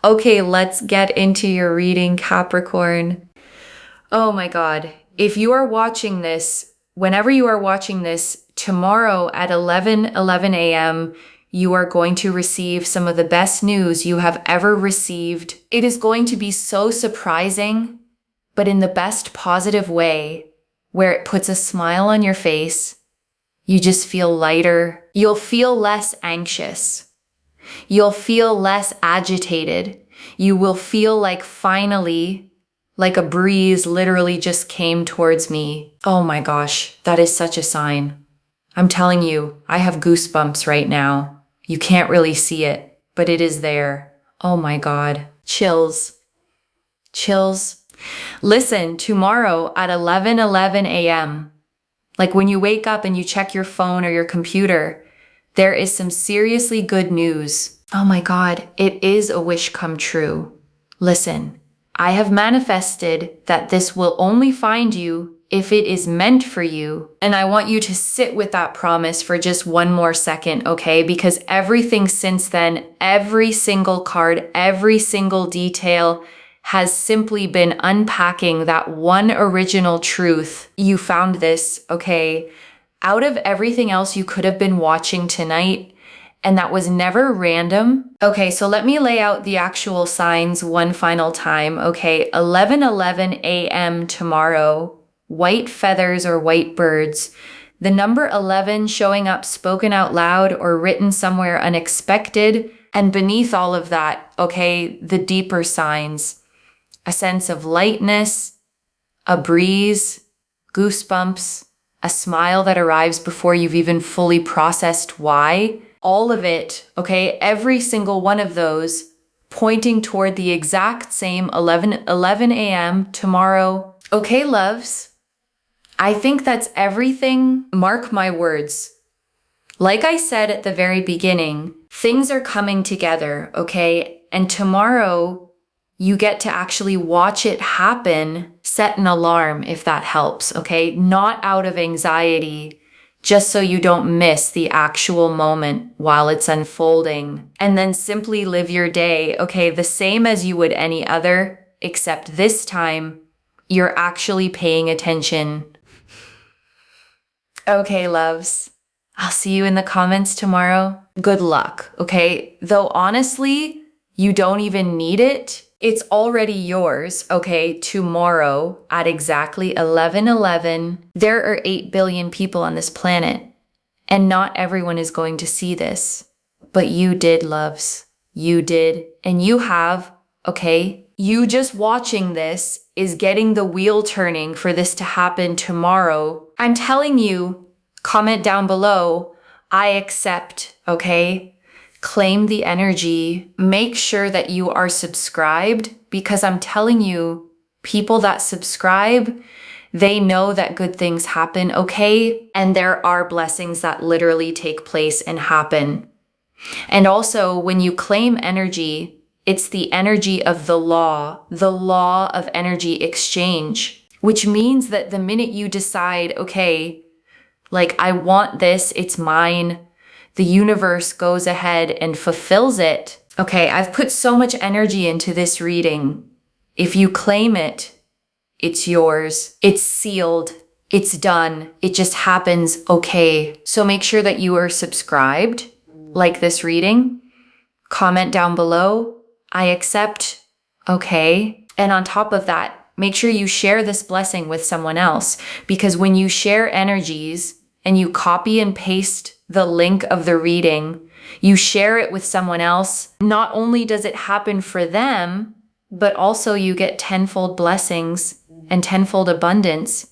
Okay, let's get into your reading, Capricorn. Oh my God. If you are watching this, whenever you are watching this, tomorrow at 11 a.m., you are going to receive some of the best news you have ever received. It is going to be so surprising, but in the best positive way, where it puts a smile on your face. You just feel lighter. You'll feel less anxious. You'll feel less agitated. You will feel like finally, like a breeze literally just came towards me. Oh my gosh, that is such a sign. I'm telling you, I have goosebumps right now. You can't really see it, but it is there. Oh my God. Chills. Chills. Listen, tomorrow at 11 a.m., like when you wake up and you check your phone or your computer, there is some seriously good news. Oh my God, it is a wish come true. Listen, I have manifested that this will only find you if it is meant for you. And I want you to sit with that promise for just one more second, okay? Because everything since then, every single card, every single detail has simply been unpacking that one original truth. You found this, okay? Out of everything else you could have been watching tonight, and that was never random. Okay, so let me lay out the actual signs one final time, okay? 11 a.m. tomorrow, white feathers or white birds. The number 11 showing up spoken out loud or written somewhere unexpected. And beneath all of that, okay, the deeper signs. A sense of lightness, a breeze, goosebumps, a smile that arrives before you've even fully processed why. All of it, okay, every single one of those pointing toward the exact same 11 a.m. tomorrow. Okay, loves, I think that's everything. Mark my words. Like I said at the very beginning, things are coming together, okay? And tomorrow, you get to actually watch it happen. Set an alarm if that helps, okay? Not out of anxiety, just so you don't miss the actual moment while it's unfolding. And then simply live your day, okay? The same as you would any other, except this time, you're actually paying attention. Okay, loves. I'll see you in the comments tomorrow. Good luck, okay? Though honestly, you don't even need it. It's already yours, okay, tomorrow at exactly 11:11. There are 8 billion people on this planet, and not everyone is going to see this. But you did, loves. You did. And you have, okay? You just watching this is getting the wheel turning for this to happen tomorrow. I'm telling you, comment down below, I accept, okay? Claim the energy. Make sure that you are subscribed, because I'm telling you, people that subscribe, they know that good things happen, okay? And there are blessings that literally take place and happen. And also, when you claim energy, it's the energy of the law of energy exchange, which means that the minute you decide, okay, like I want this, it's mine, the universe goes ahead and fulfills it. Okay, I've put so much energy into this reading. If you claim it, it's yours. It's sealed. It's done. It just happens, okay? So make sure that you are subscribed, like this reading. Comment down below, I accept, okay? And on top of that, make sure you share this blessing with someone else, because when you share energies and you copy and paste the link of the reading, you share it with someone else, not only does it happen for them, but also you get tenfold blessings and tenfold abundance,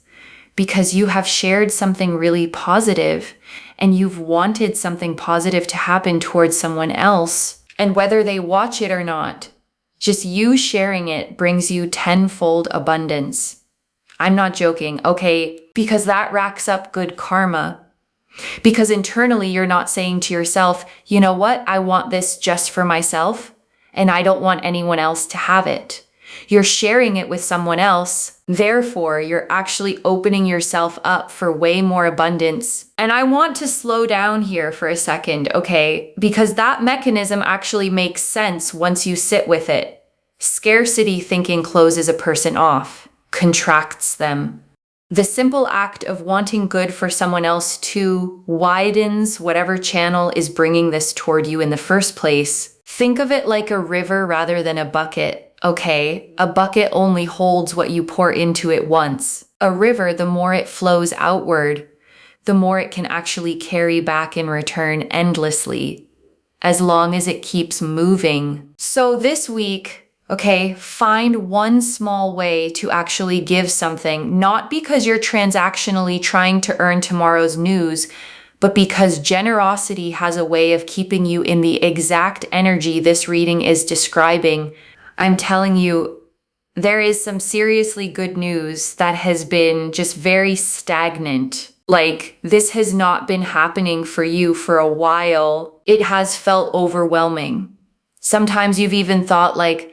because you have shared something really positive and you've wanted something positive to happen towards someone else. And whether they watch it or not, just you sharing it brings you tenfold abundance. I'm not joking, okay? Because that racks up good karma. Because internally, you're not saying to yourself, you know what, I want this just for myself, and I don't want anyone else to have it. You're sharing it with someone else. Therefore, you're actually opening yourself up for way more abundance. And I want to slow down here for a second, okay? Because that mechanism actually makes sense once you sit with it. Scarcity thinking closes a person off, contracts them. The simple act of wanting good for someone else too widens whatever channel is bringing this toward you in the first place. Think of it like a river rather than a bucket, okay? A bucket only holds what you pour into it once. A river, the more it flows outward, the more it can actually carry back in return endlessly, as long as it keeps moving. So this week, okay, find one small way to actually give something, not because you're transactionally trying to earn tomorrow's news, but because generosity has a way of keeping you in the exact energy this reading is describing. I'm telling you, there is some seriously good news that has been just very stagnant. Like, this has not been happening for you for a while. It has felt overwhelming. Sometimes you've even thought like,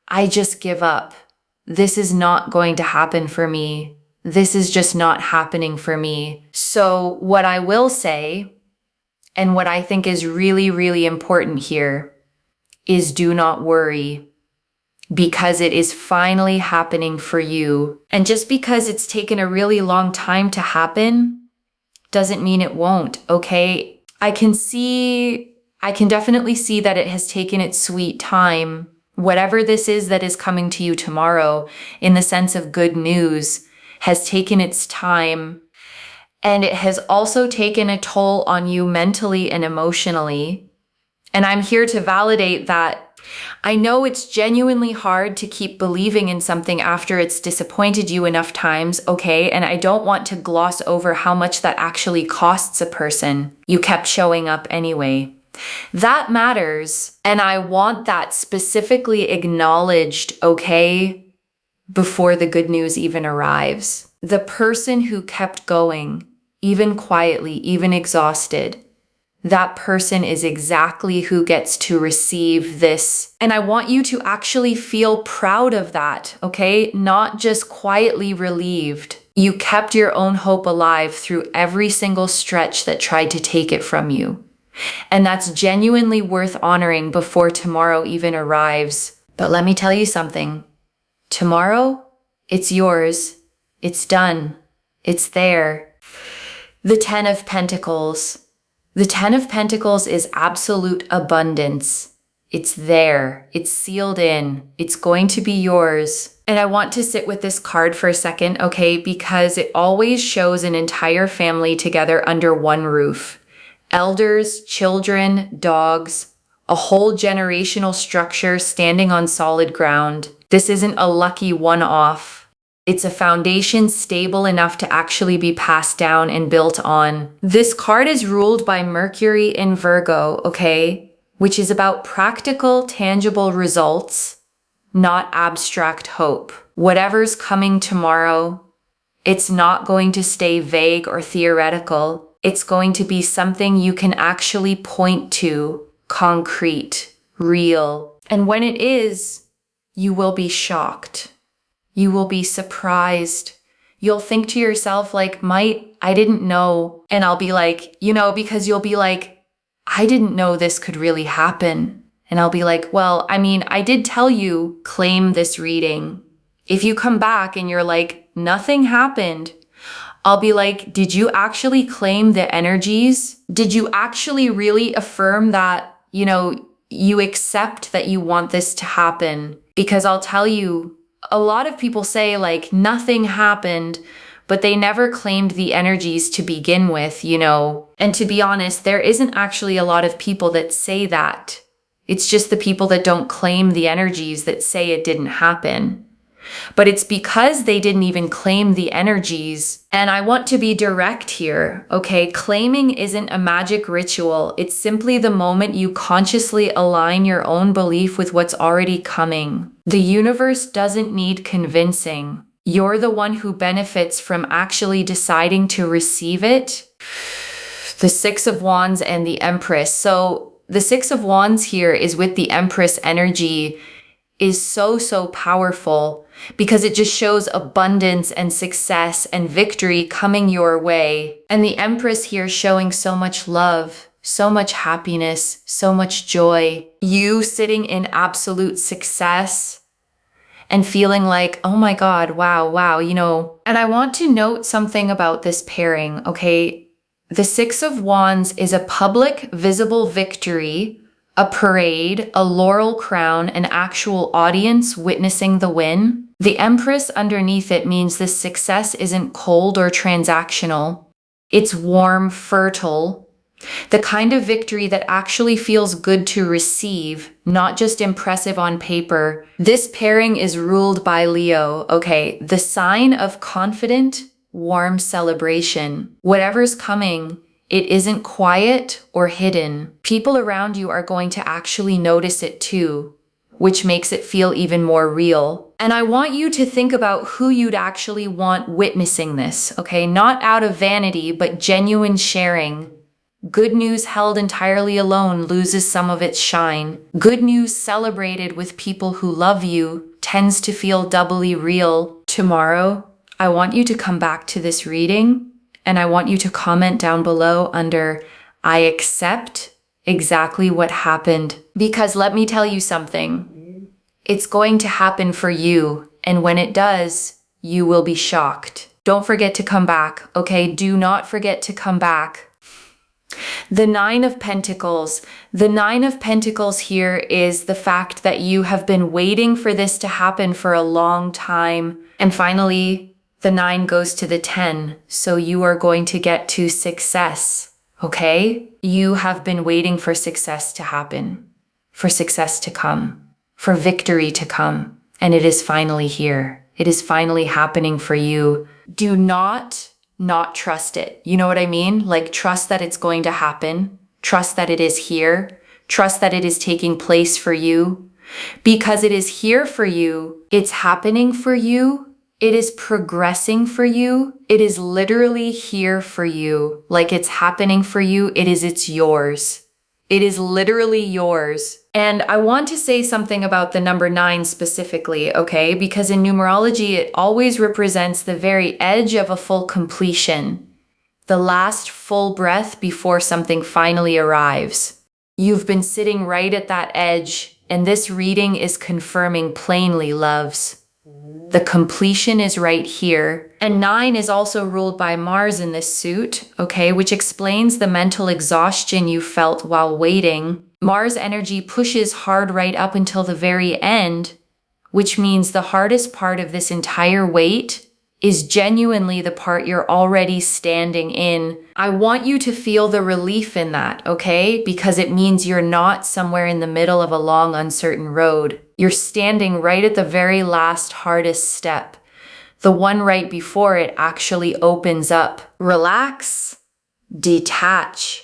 I just give up. This is not going to happen for me. This is just not happening for me. So what I will say, and what I think is really, really important here, is do not worry, because it is finally happening for you. And just because it's taken a really long time to happen doesn't mean it won't, okay? I can definitely see that it has taken its sweet time. Whatever this is that is coming to you tomorrow, in the sense of good news, has taken its time. And it has also taken a toll on you mentally and emotionally. And I'm here to validate that. I know it's genuinely hard to keep believing in something after it's disappointed you enough times, okay? And I don't want to gloss over how much that actually costs a person. You kept showing up anyway. That matters, and I want that specifically acknowledged, okay, before the good news even arrives. The person who kept going, even quietly, even exhausted, that person is exactly who gets to receive this. And I want you to actually feel proud of that, okay? Not just quietly relieved. You kept your own hope alive through every single stretch that tried to take it from you. And that's genuinely worth honoring before tomorrow even arrives. But let me tell you something. Tomorrow, it's yours. It's done. It's there. The Ten of Pentacles. The Ten of Pentacles is absolute abundance. It's there. It's sealed in. It's going to be yours. And I want to sit with this card for a second, okay? Because it always shows an entire family together under one roof. Elders, children, dogs, a whole generational structure standing on solid ground. This isn't a lucky one-off. It's a foundation stable enough to actually be passed down and built on. This card is ruled by Mercury in Virgo, okay? Which is about practical, tangible results, not abstract hope. Whatever's coming tomorrow, it's not going to stay vague or theoretical. It's going to be something you can actually point to, concrete, real. And when it is, you will be shocked. You will be surprised. You'll think to yourself like, I didn't know. And I'll be like, because you'll be like, I didn't know this could really happen. And I'll be like, well, I did tell you, claim this reading. If you come back and you're like, nothing happened, I'll be like, did you actually claim the energies? Did you actually really affirm that, you accept that you want this to happen? Because I'll tell you, a lot of people say like nothing happened, but they never claimed the energies to begin with, And to be honest, there isn't actually a lot of people that say that. It's just the people that don't claim the energies that say it didn't happen. But it's because they didn't even claim the energies. And I want to be direct here, okay? Claiming isn't a magic ritual. It's simply the moment you consciously align your own belief with what's already coming. The universe doesn't need convincing. You're the one who benefits from actually deciding to receive it. The Six of Wands and the Empress. So the Six of Wands here is with the Empress energy. is so, so powerful because it just shows abundance and success and victory coming your way. And the Empress here showing so much love, so much happiness, so much joy. You sitting in absolute success and feeling like, oh my God, wow, And I want to note something about this pairing, okay? The Six of Wands is a public, visible victory, a parade, a laurel crown, an actual audience witnessing the win. The Empress underneath it means this success isn't cold or transactional. It's warm, fertile, the kind of victory that actually feels good to receive, not just impressive on paper. This pairing is ruled by Leo, okay? The sign of confident, warm celebration. Whatever's coming, it isn't quiet or hidden. People around you are going to actually notice it too, which makes it feel even more real. And I want you to think about who you'd actually want witnessing this, okay? Not out of vanity, but genuine sharing. Good news held entirely alone loses some of its shine. Good news celebrated with people who love you tends to feel doubly real. Tomorrow, I want you to come back to this reading and I want you to comment down below under I accept exactly what happened. Because let me tell you something. It's going to happen for you. And when it does, you will be shocked. Don't forget to come back, okay? Do not forget to come back. The Nine of Pentacles. The Nine of Pentacles here is the fact that you have been waiting for this to happen for a long time. And finally, the 9 goes to the 10. So you are going to get to success, okay? You have been waiting for success to happen, for success to come, for victory to come. And it is finally here. It is finally happening for you. Do not trust it. You know what I mean? Like, trust that it's going to happen. Trust that it is here. Trust that it is taking place for you. Because it is here for you. It's happening for you. It is progressing for you. It is literally here for you. Like, it's happening for you. It's yours. It is literally yours. And I want to say something about the number 9 specifically, okay? Because in numerology, it always represents the very edge of a full completion, the last full breath before something finally arrives. You've been sitting right at that edge, and this reading is confirming plainly, loves. The completion is right here. And 9 is also ruled by Mars in this suit, okay, which explains the mental exhaustion you felt while waiting. Mars energy pushes hard right up until the very end, which means the hardest part of this entire wait is genuinely the part you're already standing in. I want you to feel the relief in that, okay? Because it means you're not somewhere in the middle of a long, uncertain road. You're standing right at the very last, hardest step. The one right before it actually opens up. Relax, detach,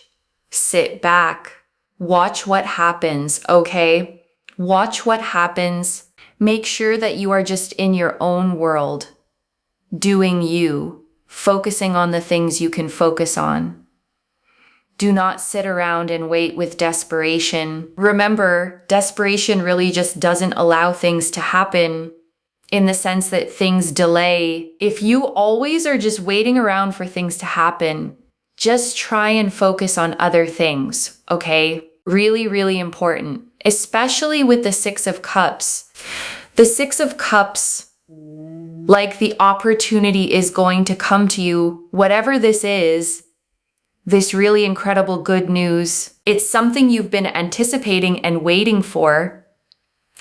sit back, watch what happens, okay? Watch what happens. Make sure that you are just in your own world, doing you, focusing on the things you can focus on. Do not sit around and wait with desperation. Remember, desperation really just doesn't allow things to happen in the sense that things delay. If you always are just waiting around for things to happen, just try and focus on other things, okay? Really, really important, especially with the 6 of Cups. The 6 of Cups, like the opportunity is going to come to you, whatever this is, this really incredible good news. It's something you've been anticipating and waiting for,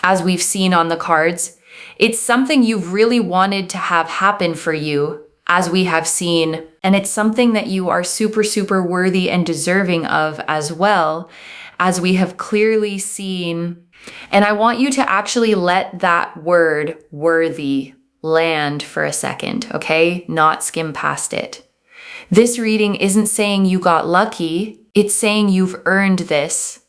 as we've seen on the cards. It's something you've really wanted to have happen for you, as we have seen. And it's something that you are super, super worthy and deserving of as well, as we have clearly seen. And I want you to actually let that word worthy land for a second, okay? Not skim past it. This reading isn't saying you got lucky. It's saying you've earned this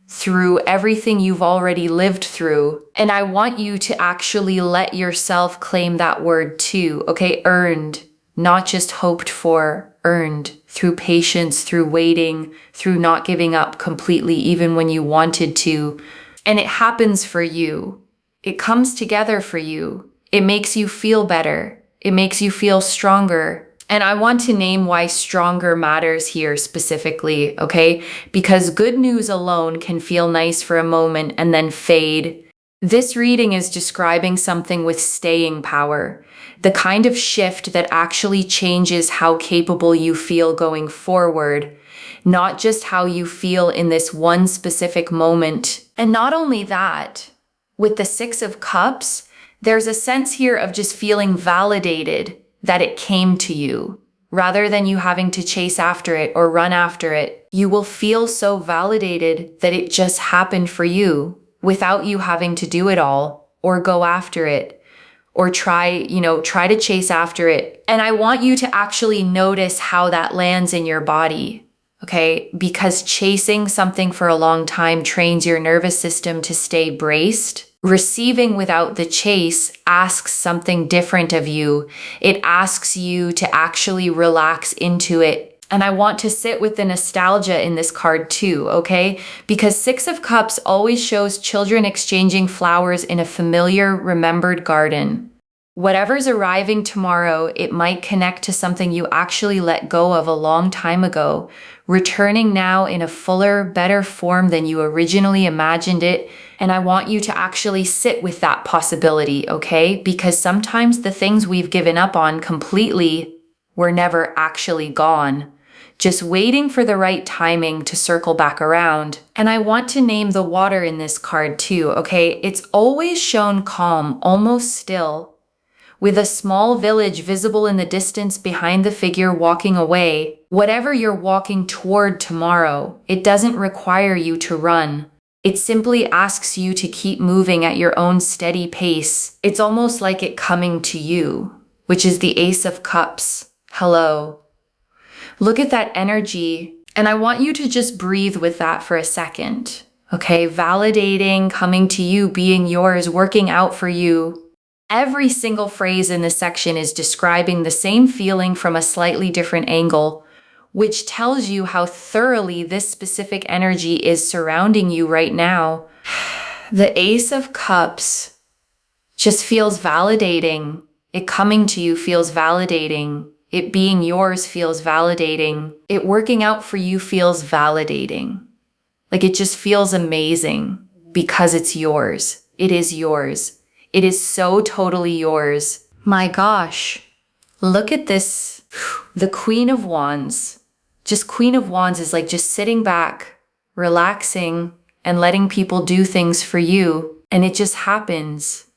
through everything you've already lived through. And I want you to actually let yourself claim that word too, okay? Earned, not just hoped for, earned through patience, through waiting, through not giving up completely even when you wanted to. And it happens for you. It comes together for you. It makes you feel better. It makes you feel stronger. And I want to name why stronger matters here specifically, okay? Because good news alone can feel nice for a moment and then fade. This reading is describing something with staying power, the kind of shift that actually changes how capable you feel going forward, not just how you feel in this one specific moment. And not only that, with the Six of Cups, there's a sense here of just feeling validated that it came to you. Rather than you having to chase after it or run after it, you will feel so validated that it just happened for you without you having to do it all or go after it or try to chase after it. And I want you to actually notice how that lands in your body, okay? Because chasing something for a long time trains your nervous system to stay braced. Receiving without the chase asks something different of you. It asks you to actually relax into it. And I want to sit with the nostalgia in this card too, okay? Because Six of Cups always shows children exchanging flowers in a familiar, remembered garden. Whatever's arriving tomorrow, it might connect to something you actually let go of a long time ago, returning now in a fuller, better form than you originally imagined it. And I want you to actually sit with that possibility, okay? Because sometimes the things we've given up on completely were never actually gone, just waiting for the right timing to circle back around. And I want to name the water in this card too, okay? It's always shown calm, almost still, with a small village visible in the distance behind the figure walking away. Whatever you're walking toward tomorrow, it doesn't require you to run. It simply asks you to keep moving at your own steady pace. It's almost like it coming to you, which is the Ace of Cups. Hello. Look at that energy, and I want you to just breathe with that for a second, okay? Validating, coming to you, being yours, working out for you. Every single phrase in this section is describing the same feeling from a slightly different angle, which tells you how thoroughly this specific energy is surrounding you right now. The Ace of Cups just feels validating. It coming to you feels validating. It being yours feels validating. It working out for you feels validating. Like it just feels amazing because it's yours. It is yours. It is so totally yours. My gosh, look at this. The Queen of Wands. Just Queen of Wands is like just sitting back, relaxing, and letting people do things for you. And it just happens.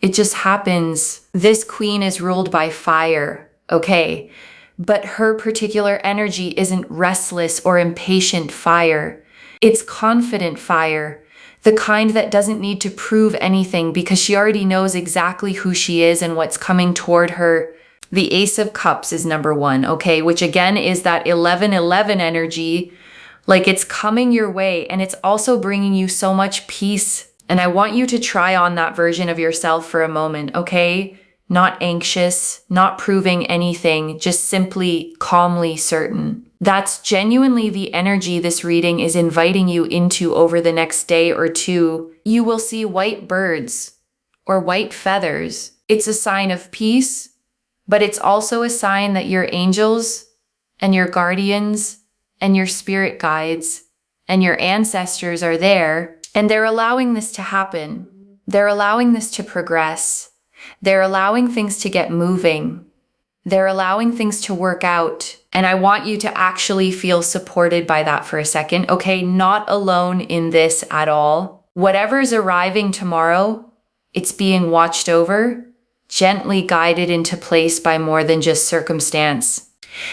It just happens. This queen is ruled by fire, okay? But her particular energy isn't restless or impatient fire. It's confident fire. The kind that doesn't need to prove anything because she already knows exactly who she is and what's coming toward her. The Ace of Cups is number one, okay? Which again is that 11-11 energy. Like it's coming your way and it's also bringing you so much peace. And I want you to try on that version of yourself for a moment, okay? Not anxious, not proving anything, just simply calmly certain. That's genuinely the energy this reading is inviting you into over the next day or two. You will see white birds or white feathers. It's a sign of peace, but it's also a sign that your angels and your guardians and your spirit guides and your ancestors are there, and they're allowing this to happen. They're allowing this to progress. They're allowing things to get moving. They're allowing things to work out. And I want you to actually feel supported by that for a second, okay? Not alone in this at all. Whatever's arriving tomorrow, it's being watched over, gently guided into place by more than just circumstance.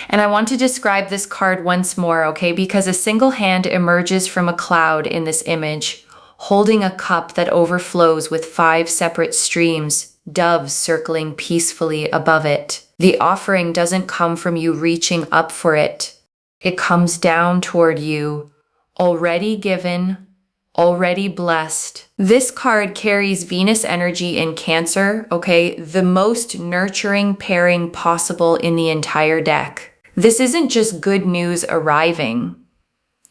And I want to describe this card once more, okay? Because a single hand emerges from a cloud in this image, holding a cup that overflows with 5 separate streams, doves circling peacefully above it. The offering doesn't come from you reaching up for it. It comes down toward you, already given, already blessed. This card carries Venus energy in Cancer, okay? The most nurturing pairing possible in the entire deck. This isn't just good news arriving.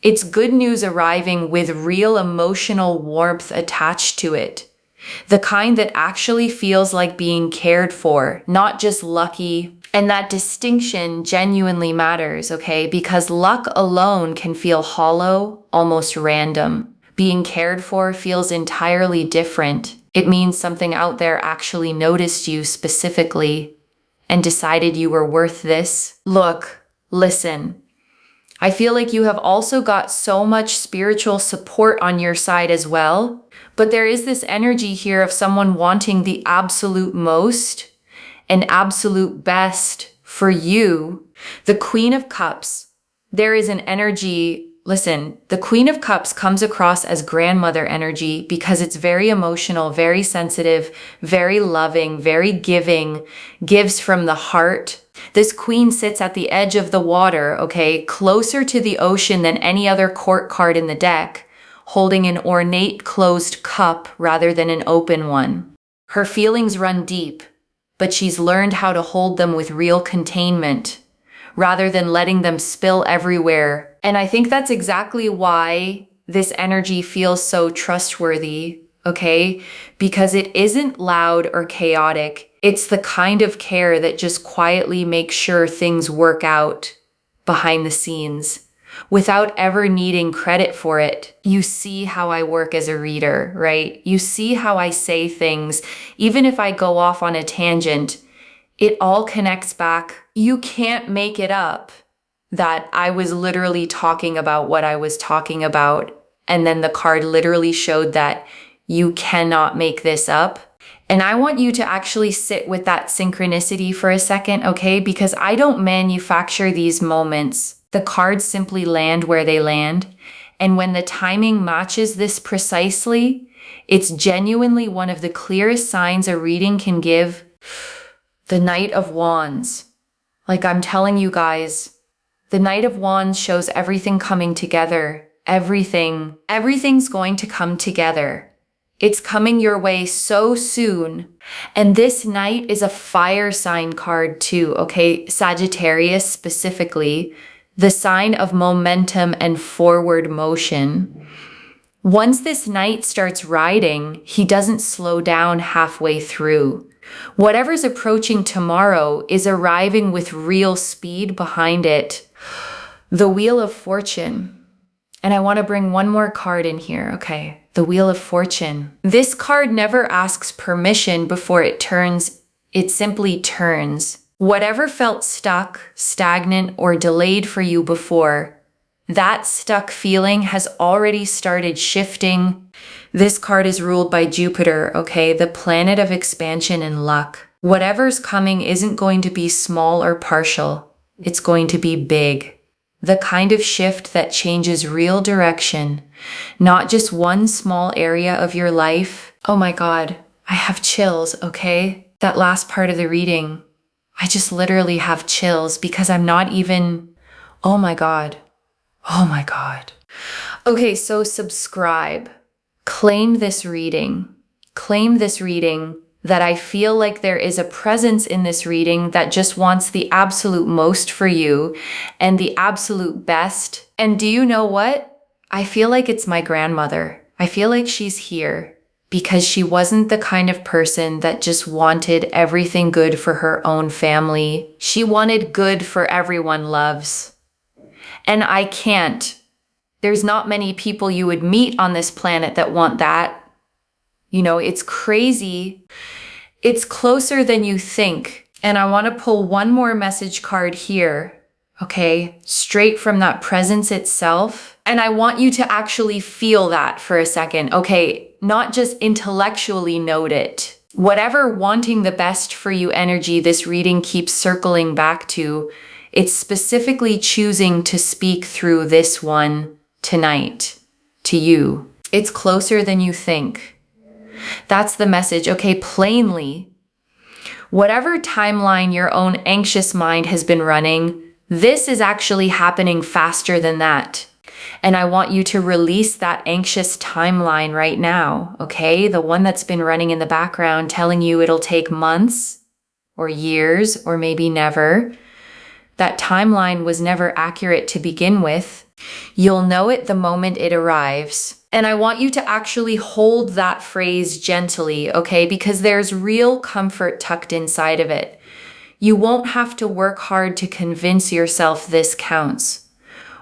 It's good news arriving with real emotional warmth attached to it. The kind that actually feels like being cared for, not just lucky. And that distinction genuinely matters, okay? Because luck alone can feel hollow, almost random. Being cared for feels entirely different. It means something out there actually noticed you specifically and decided you were worth this. Look, listen. I feel like you have also got so much spiritual support on your side as well. But there is this energy here of someone wanting the absolute most and absolute best for you. The Queen of Cups. There is an energy. Listen, the Queen of Cups comes across as grandmother energy because it's very emotional, very sensitive, very loving, very giving, gives from the heart. This queen sits at the edge of the water, okay, closer to the ocean than any other court card in the deck, holding an ornate closed cup rather than an open one. Her feelings run deep, but she's learned how to hold them with real containment, rather than letting them spill everywhere. And I think that's exactly why this energy feels so trustworthy, okay? Because it isn't loud or chaotic. It's the kind of care that just quietly makes sure things work out behind the scenes without ever needing credit for it. You see how I work as a reader, right? You see how I say things. Even if I go off on a tangent, it all connects back. You can't make it up that I was literally talking about what I was talking about. And then the card literally showed that you cannot make this up. And I want you to actually sit with that synchronicity for a second, okay? Because I don't manufacture these moments. The cards simply land where they land. And when the timing matches this precisely, it's genuinely one of the clearest signs a reading can give. The Knight of Wands. Like I'm telling you guys, the Knight of Wands shows everything coming together. Everything's going to come together. It's coming your way so soon. And this Knight is a fire sign card too, okay? Sagittarius specifically, the sign of momentum and forward motion. Once this Knight starts riding, he doesn't slow down halfway through. Whatever's approaching tomorrow is arriving with real speed behind it. The Wheel of Fortune. And I want to bring one more card in here, okay? The Wheel of Fortune. This card never asks permission before it turns. It simply turns. Whatever felt stuck, stagnant, or delayed for you before, that stuck feeling has already started shifting. This card is ruled by Jupiter, okay? The planet of expansion and luck. Whatever's coming isn't going to be small or partial. It's going to be big. The kind of shift that changes real direction, not just one small area of your life. Oh my God, I have chills, okay? That last part of the reading, I just literally have chills because I'm not even, oh my God. Okay, so subscribe. Claim this reading that I feel like there is a presence in this reading that just wants the absolute most for you and the absolute best. And do you know what? I feel like it's my grandmother. I feel like she's here because she wasn't the kind of person that just wanted everything good for her own family. She wanted good for everyone loves. And I can't. There's not many people you would meet on this planet that want that. You know, it's crazy. It's closer than you think. And I want to pull one more message card here, okay? Straight from that presence itself. And I want you to actually feel that for a second, okay? Not just intellectually note it. Whatever wanting the best for you energy this reading keeps circling back to, it's specifically choosing to speak through this one tonight to you. It's closer than you think. That's the message, okay? Plainly, whatever timeline your own anxious mind has been running, this is actually happening faster than that. And I want you to release that anxious timeline right now, okay? The one that's been running in the background telling you it'll take months or years or maybe never. That timeline was never accurate to begin with. You'll know it the moment it arrives. And I want you to actually hold that phrase gently, okay? Because there's real comfort tucked inside of it. You won't have to work hard to convince yourself this counts,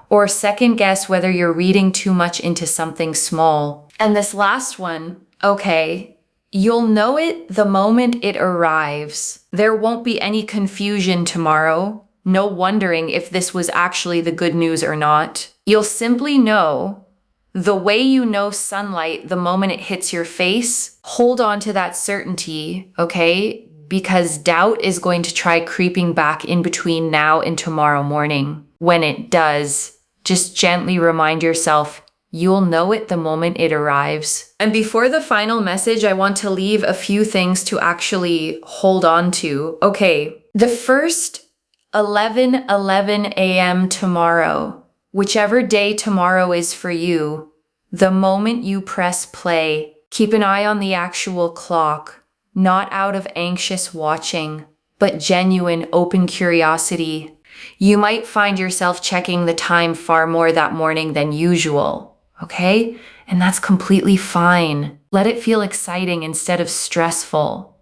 or second guess whether you're reading too much into something small. And this last one, okay, you'll know it the moment it arrives. There won't be any confusion tomorrow. No wondering if this was actually the good news or not. You'll simply know the way you know sunlight the moment it hits your face. Hold on to that certainty, okay? Because doubt is going to try creeping back in between now and tomorrow morning. When it does, just gently remind yourself, you'll know it the moment it arrives. And before the final message, I want to leave a few things to actually hold on to. Okay, the first 11:11 a.m. tomorrow, whichever day tomorrow is for you, the moment you press play, keep an eye on the actual clock. Not out of anxious watching, but genuine open curiosity. You might find yourself checking the time far more that morning than usual, okay? And that's completely fine. Let it feel exciting instead of stressful.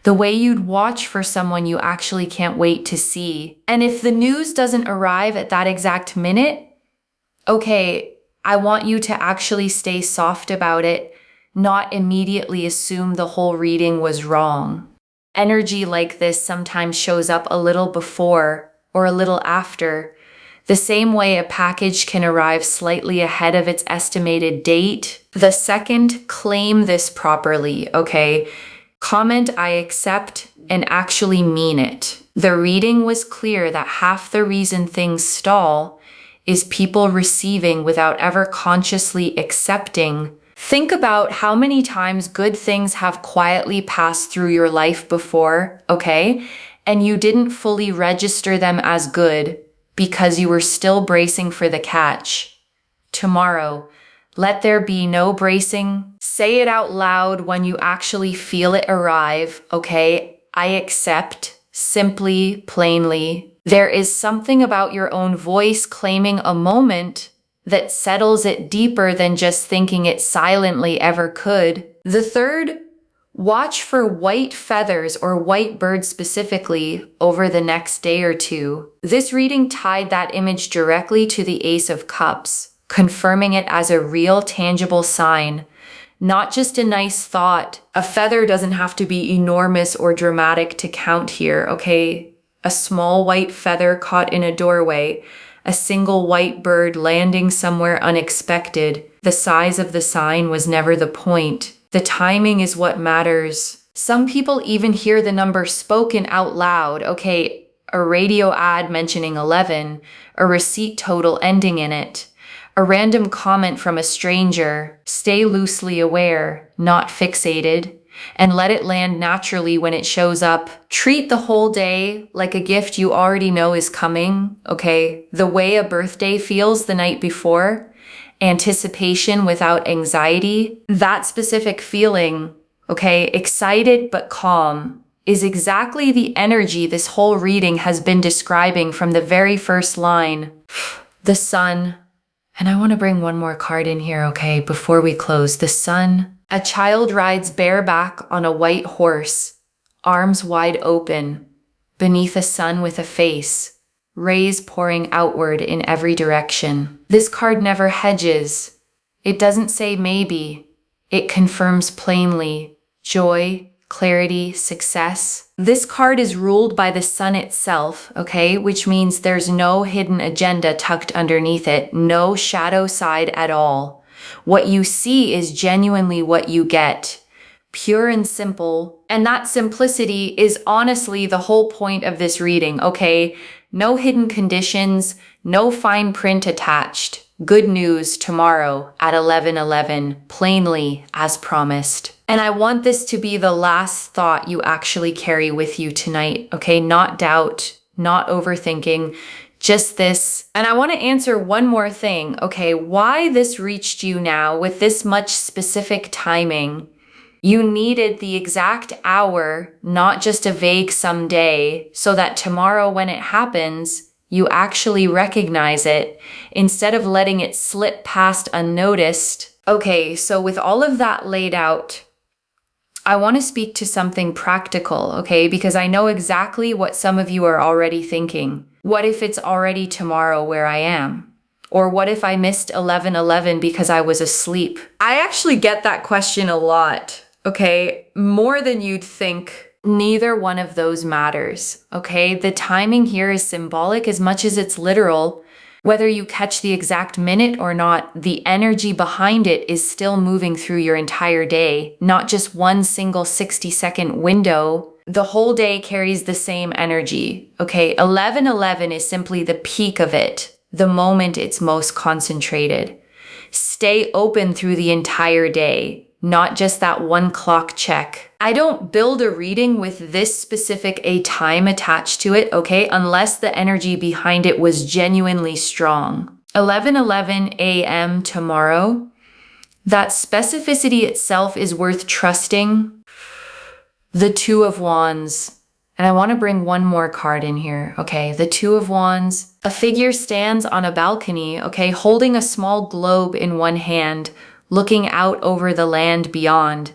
The way you'd watch for someone you actually can't wait to see. And if the news doesn't arrive at that exact minute, okay, I want you to actually stay soft about it. Not immediately assume the whole reading was wrong. Energy like this sometimes shows up a little before or a little after, the same way a package can arrive slightly ahead of its estimated date. The second, claim this properly, okay? Comment I accept and actually mean it. The reading was clear that half the reason things stall is people receiving without ever consciously accepting. Think about how many times good things have quietly passed through your life before, okay? And you didn't fully register them as good because you were still bracing for the catch. Tomorrow, let there be no bracing. Say it out loud when you actually feel it arrive, okay? I accept, simply, plainly. There is something about your own voice claiming a moment that settles it deeper than just thinking it silently ever could. The third, watch for white feathers or white birds specifically over the next day or two. This reading tied that image directly to the Ace of Cups, confirming it as a real tangible sign, not just a nice thought. A feather doesn't have to be enormous or dramatic to count here, okay? A small white feather caught in a doorway, a single white bird landing somewhere unexpected. The size of the sign was never the point. The timing is what matters. Some people even hear the number spoken out loud. Okay, a radio ad mentioning 11, a receipt total ending in it, a random comment from a stranger. Stay loosely aware, not fixated, and let it land naturally when it shows up. Treat the whole day like a gift you already know is coming, okay? The way a birthday feels the night before, anticipation without anxiety, that specific feeling, okay, excited but calm, is exactly the energy this whole reading has been describing from the very first line. The sun, and I want to bring one more card in here, okay, before we close. The sun. A child rides bareback on a white horse, arms wide open, beneath a sun with a face, rays pouring outward in every direction. This card never hedges. It doesn't say maybe. It confirms plainly joy, clarity, success. This card is ruled by the sun itself, okay, which means there's no hidden agenda tucked underneath it, no shadow side at all. What you see is genuinely what you get. Pure and simple. And that simplicity is honestly the whole point of this reading, okay? No hidden conditions, no fine print attached. Good news tomorrow at 11:11, plainly as promised. And I want this to be the last thought you actually carry with you tonight, okay? Not doubt, not overthinking, just this. And I want to answer one more thing, okay? Why this reached you now with this much specific timing? You needed the exact hour, not just a vague someday, so that tomorrow when it happens, You actually recognize it instead of letting it slip past unnoticed. Okay, so with all of that laid out, I want to speak to something practical, okay? Because I know exactly what some of you are already thinking. What if it's already tomorrow where I am? Or what if I missed 11:11 because I was asleep? I actually get that question a lot, okay? More than you'd think. Neither one of those matters, okay? The timing here is symbolic as much as it's literal. Whether you catch the exact minute or not, the energy behind it is still moving through your entire day, not just one single 60-second window. The whole day carries the same energy, okay? 11:11 is simply the peak of it, the moment it's most concentrated. Stay open through the entire day, not just that one clock check. I don't build a reading with this specific a time attached to it, okay, unless the energy behind it was genuinely strong. 11:11 a.m. tomorrow, that specificity itself is worth trusting. The Two of Wands. And I want to bring one more card in here, okay? The Two of Wands. A figure stands on a balcony, okay, holding a small globe in one hand, looking out over the land beyond.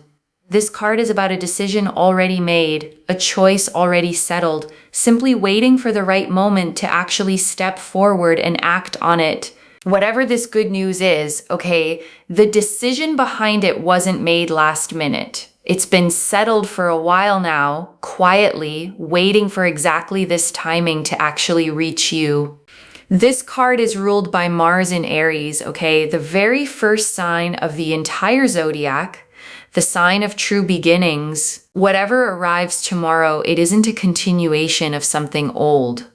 This card is about a decision already made, a choice already settled, simply waiting for the right moment to actually step forward and act on it. Whatever this good news is, okay, the decision behind it wasn't made last minute. It's been settled for a while now, quietly, waiting for exactly this timing to actually reach you. This card is ruled by Mars in Aries, okay? The very first sign of the entire zodiac, the sign of true beginnings. Whatever arrives tomorrow, it isn't a continuation of something old.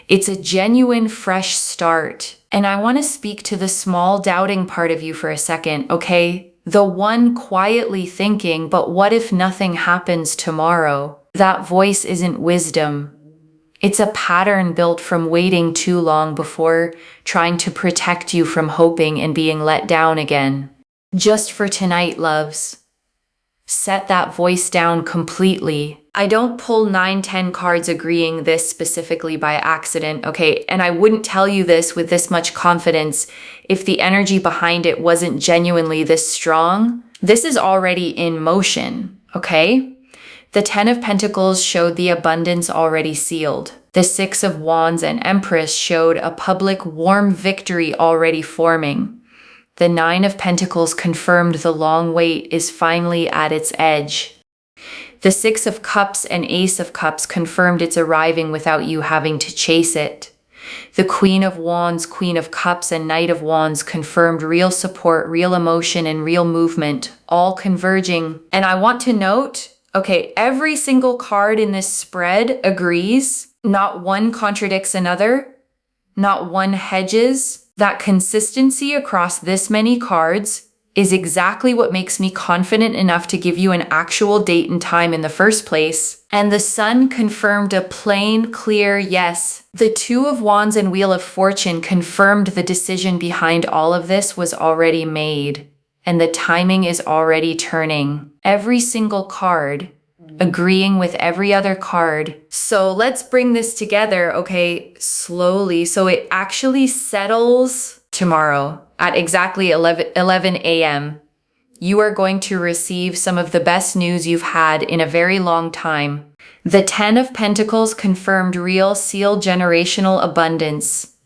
It's a genuine fresh start. And I want to speak to the small doubting part of you for a second, okay? The one quietly thinking, but what if nothing happens tomorrow? That voice isn't wisdom. It's a pattern built from waiting too long before, trying to protect you from hoping and being let down again. Just for tonight, loves. Set that voice down completely. I don't pull 9-10 cards agreeing this specifically by accident, okay? And I wouldn't tell you this with this much confidence if the energy behind it wasn't genuinely this strong. This is already in motion, okay? The 10 of Pentacles showed the abundance already sealed. The 6 of Wands and Empress showed a public warm victory already forming. The 9 of Pentacles confirmed the long wait is finally at its edge. The 6 of Cups and Ace of Cups confirmed it's arriving without you having to chase it. The Queen of Wands, Queen of Cups, and Knight of Wands confirmed real support, real emotion, and real movement, all converging. And I want to note, okay, every single card in this spread agrees. Not one contradicts another. Not one hedges. That consistency across this many cards is exactly what makes me confident enough to give you an actual date and time in the first place. And the Sun confirmed a plain, clear yes. The Two of Wands and Wheel of Fortune confirmed the decision behind all of this was already made. And the timing is already turning. Every single card agreeing with every other card. So let's bring this together, okay, slowly. So it actually settles tomorrow at exactly 11 a.m. You are going to receive some of the best news you've had in a very long time. The 10 of Pentacles confirmed real sealed generational abundance.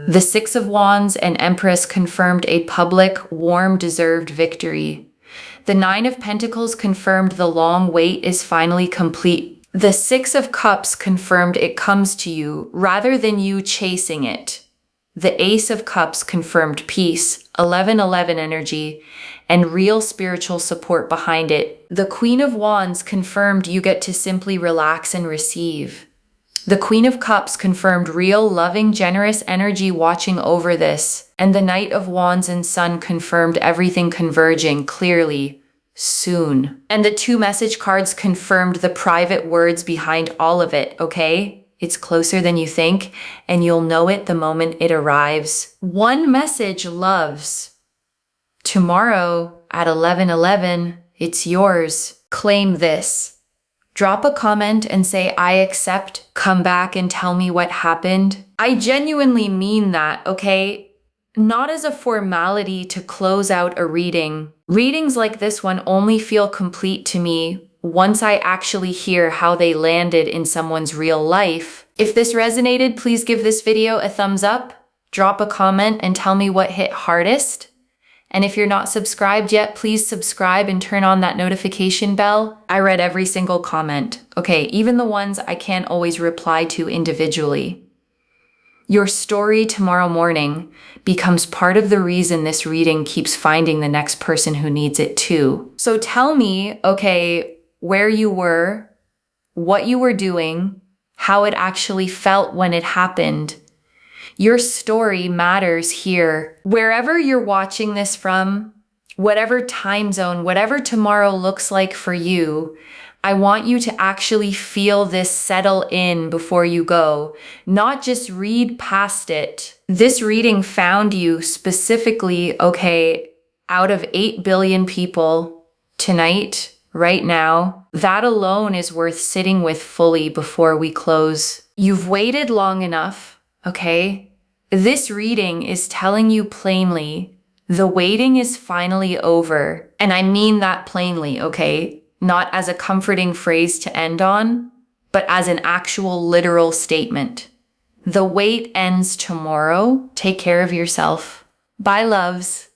The 6 of Wands and Empress confirmed a public, warm, deserved victory. The 9 of Pentacles confirmed the long wait is finally complete. The 6 of Cups confirmed it comes to you rather than you chasing it. The Ace of Cups confirmed peace, 11-11 energy, and real spiritual support behind it. The Queen of Wands confirmed you get to simply relax and receive. The Queen of Cups confirmed real, loving, generous energy watching over this. And the Knight of Wands and Sun confirmed everything converging clearly, soon. And the 2 message cards confirmed the private words behind all of it, okay? It's closer than you think, and you'll know it the moment it arrives. One message, loves. Tomorrow at 11:11, it's yours. Claim this. Drop a comment and say, I accept, come back and tell me what happened. I genuinely mean that, okay? Not as a formality to close out a reading. Readings like this one only feel complete to me once I actually hear how they landed in someone's real life. If this resonated, please give this video a thumbs up, drop a comment and tell me what hit hardest. And if you're not subscribed yet, please subscribe and turn on that notification bell. I read every single comment. Okay, even the ones I can't always reply to individually. Your story tomorrow morning becomes part of the reason this reading keeps finding the next person who needs it too. So tell me, okay, where you were, what you were doing, how it actually felt when it happened. Your story matters here. Wherever you're watching this from, whatever time zone, whatever tomorrow looks like for you, I want you to actually feel this settle in before you go, not just read past it. This reading found you specifically, okay, out of 8 billion people tonight, right now. That alone is worth sitting with fully before we close. You've waited long enough, okay? This reading is telling you plainly, the waiting is finally over. And I mean that plainly, okay? Not as a comforting phrase to end on, but as an actual literal statement. The wait ends tomorrow. Take care of yourself. Bye, loves.